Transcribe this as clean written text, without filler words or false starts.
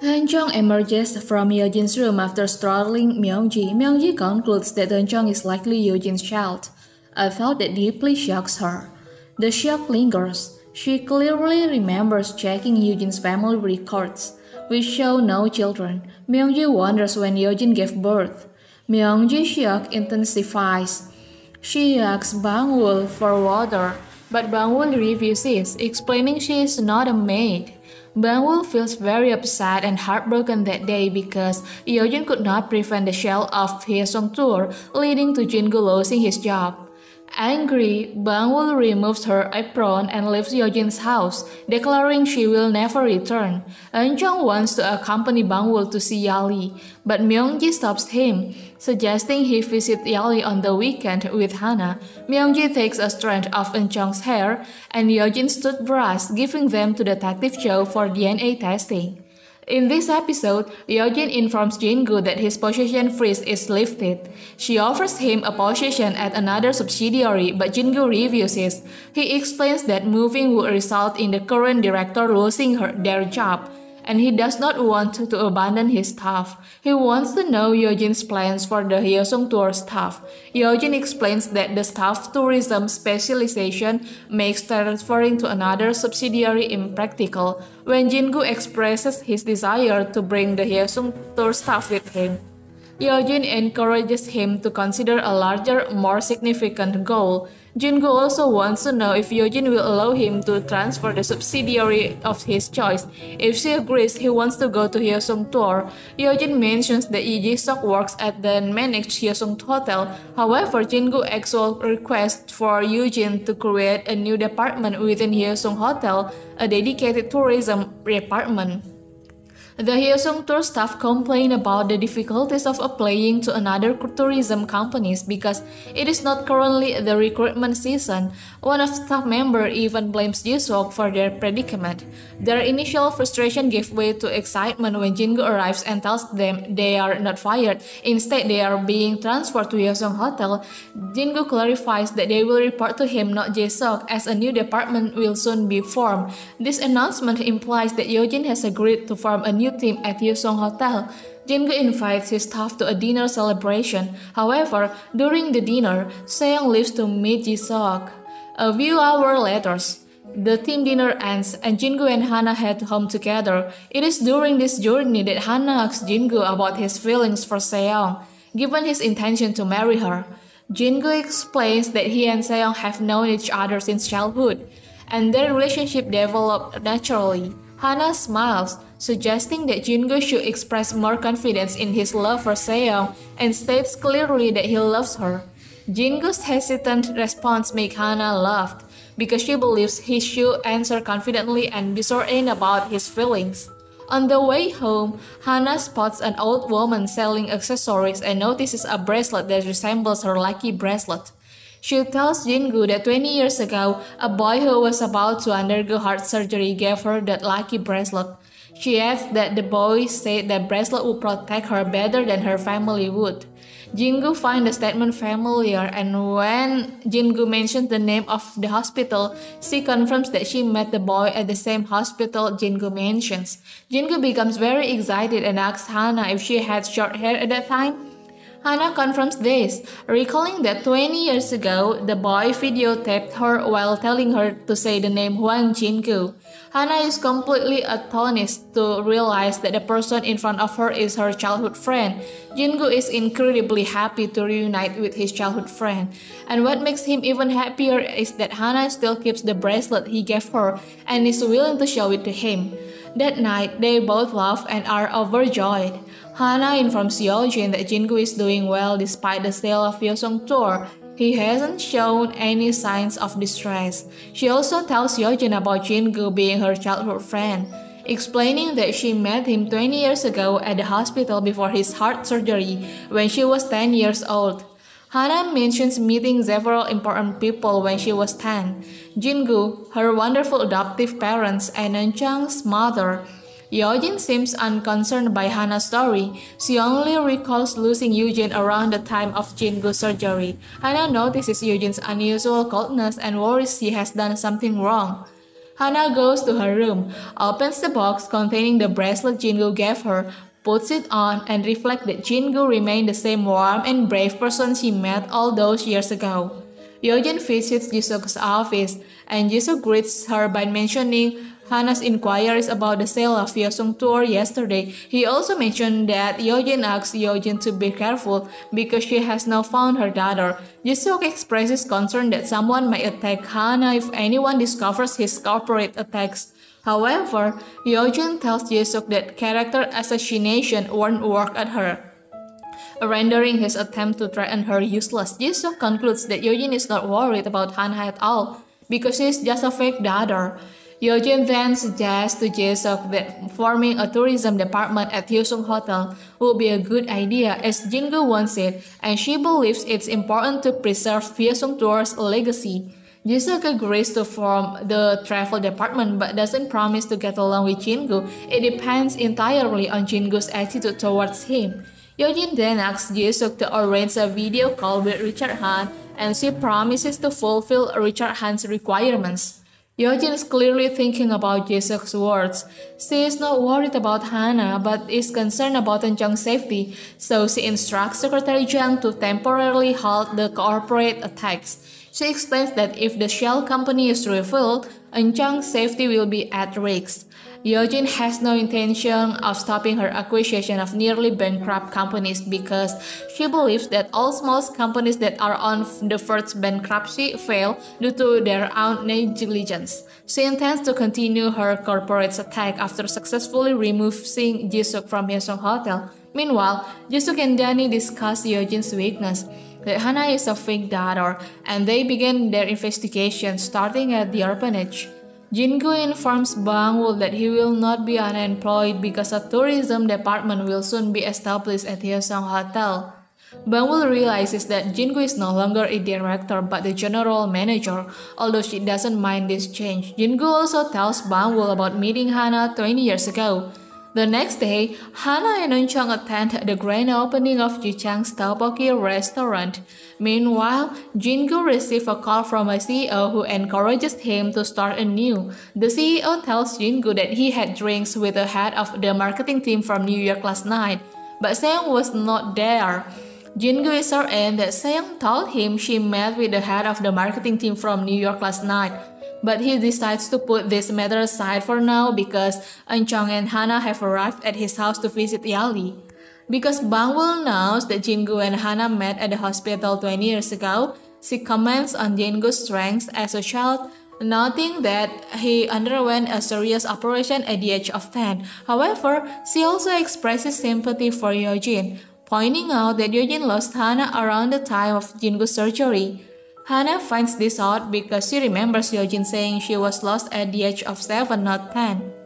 Hyunjong emerges from Yeojin's room after startling Myungji. Myungji concludes that Hyunjong is likely Yeojin's child, a thought that deeply shocks her. The shock lingers. She clearly remembers checking Yeojin's family records, which show no children. Myungji wonders when Yeojin gave birth. Myungji's shock intensifies. She asks Bangwoo for water, but Bangwoo refuses, explaining she is not a maid. Bangwoo feels very upset and heartbroken that day because Yeojin could not prevent the shell of Hyeseong tour, leading to Jingu losing his job. Angry, Bangwoo removes her apron and leaves Yeojin's house, declaring she will never return. Eunjung wants to accompany Bangwoo to see Yali, but Myungji stops him, suggesting he visit Yali on the weekend with Hana. Myungji takes a strand of Eunjung's hair and Yeojin's toothbrush, giving them to Detective Cho for DNA testing. In this episode, Yeojin informs Jingu that his possession freeze is lifted. She offers him a position at another subsidiary, but Jingu refuses. He explains that moving would result in the current director losing their job, and he does not want to abandon his staff. He wants to know Yeojin's plans for the Hyeseong tour staff. Yeojin explains that the staff tourism specialization makes transferring to another subsidiary impractical. When Jingu expresses his desire to bring the Hyeseong tour staff with him, Yeojin encourages him to consider a larger, more significant goal. Jingu also wants to know if Yeojin will allow him to transfer the subsidiary of his choice. If she agrees, he wants to go to Hyeseong tour. Yeojin mentions that Lee Ji-seok works at the managed Hyeseong hotel. However, Jingu actually requests for Yeojin to create a new department within Hyeseong hotel, a dedicated tourism department. The Hyeseong tour staff complain about the difficulties of applying to another tourism companies because it is not currently the recruitment season. One of staff members even blames Ji-seok for their predicament. Their initial frustration gave way to excitement when Jingu arrives and tells them they are not fired. Instead, they are being transferred to Hyeseong hotel. Jingu clarifies that they will report to him, not Ji-seok, as a new department will soon be formed. This announcement implies that Yeojin has agreed to form a new team at Hyeseong Hotel. Jingu invites his staff to a dinner celebration. However, during the dinner, Seong leaves to meet Ji-seok. A few hours later, the team dinner ends and Jingu and Hana head home together. It is during this journey that Hana asks Jingu about his feelings for Seong, given his intention to marry her. Jingu explains that he and Seong have known each other since childhood, and their relationship developed naturally. Hana smiles, suggesting that Jingu should express more confidence in his love for Seong and states clearly that he loves her. Jingu's hesitant response makes Hana laugh because she believes he should answer confidently and be certain about his feelings. On the way home, Hana spots an old woman selling accessories and notices a bracelet that resembles her lucky bracelet. She tells Jingu that 20 years ago, a boy who was about to undergo heart surgery gave her that lucky bracelet. She adds that the boy said the bracelet would protect her better than her family would. Jingu finds the statement familiar, and when Jingu mentions the name of the hospital, she confirms that she met the boy at the same hospital Jingu mentions. Jingu becomes very excited and asks Hana if she had short hair at that time. Hana confirms this, recalling that 20 years ago, the boy videotaped her while telling her to say the name Hwang Jingu. Hana is completely astonished to realize that the person in front of her is her childhood friend. Jingu is incredibly happy to reunite with his childhood friend. And what makes him even happier is that Hana still keeps the bracelet he gave her and is willing to show it to him. That night, they both laugh and are overjoyed. Hana informs Yeojin that Jingu is doing well despite the sale of Hyeseong tour. He hasn't shown any signs of distress. She also tells Yeojin about Jingu being her childhood friend, explaining that she met him 20 years ago at the hospital before his heart surgery when she was 10 years old. Hana mentions meeting several important people when she was 10. Jingu, her wonderful adoptive parents, and Eunchang's mother. Yeojin seems unconcerned by Hana's story. She only recalls losing Eugene around the time of Jingu's surgery. Hana notices Eugene's unusual coldness and worries she has done something wrong. Hana goes to her room, opens the box containing the bracelet Jingu gave her, puts it on, and reflects that Jingu remained the same warm and brave person she met all those years ago. Yeojin visits Jisuk's office, and Jisuk greets her by mentioning Hana's inquiries about the sale of Hyosung tour yesterday. He also mentioned that Yeojin asked Yeojin to be careful because she has now found her daughter. Jisuk expresses concern that someone might attack Hana if anyone discovers his corporate attacks. However, Yeojin tells Jisuk that character assassination won't work at her, rendering his attempt to threaten her useless. Jisuk concludes that Yeojin is not worried about Hana at all because she is just a fake daughter. Yeojin then suggests to Jisuk that forming a tourism department at Hyosung Hotel would be a good idea as Jingu wants it, and she believes it's important to preserve Hyosung Tour's legacy. Jisuk agrees to form the travel department but doesn't promise to get along with Jingu. It depends entirely on Jingu's attitude towards him. Yeojin then asks Jisuk to arrange a video call with Richard Han, and she promises to fulfill Richard Han's requirements. Yeojin is clearly thinking about Jisuk's words. She is not worried about Hana but is concerned about Eunchung's safety, so she instructs Secretary Jang to temporarily halt the corporate attacks. She explains that if the shell company is revealed, Eunchung's safety will be at risk. Yeojin has no intention of stopping her acquisition of nearly bankrupt companies because she believes that all small companies that are on the verge of bankruptcy fail due to their own negligence. She intends to continue her corporate attack after successfully removing Jisuk from Hyosung Hotel. Meanwhile, Jisuk and Danny discuss Yeojin's weakness, that Hana is a fake daughter, and they begin their investigation starting at the orphanage. Jingu informs Bangwoo that he will not be unemployed because a tourism department will soon be established at Hyosung Hotel. Bangwoo realizes that Jingu is no longer a director but the general manager, although she doesn't mind this change. Jingu also tells Bangwoo about meeting Hana 20 years ago. The next day, Hana and Eunchung attend the grand opening of Jichang's tteokbokki restaurant. Meanwhile, Jingu receives a call from a CEO who encourages him to start anew. The CEO tells Jingu that he had drinks with the head of the marketing team from New York last night, but Seong was not there. Jingu is certain that Seong told him she met with the head of the marketing team from New York last night. But he decides to put this matter aside for now because Eunchung and Hana have arrived at his house to visit Yali. Because Bangwoo knows that Jingu and Hana met at the hospital 20 years ago, she comments on Jingu's strengths as a child, noting that he underwent a serious operation at the age of 10. However, she also expresses sympathy for Yeojin, pointing out that Yeojin lost Hana around the time of Jingu's surgery. Hana finds this out because she remembers Yeojin saying she was lost at the age of 7, not 10.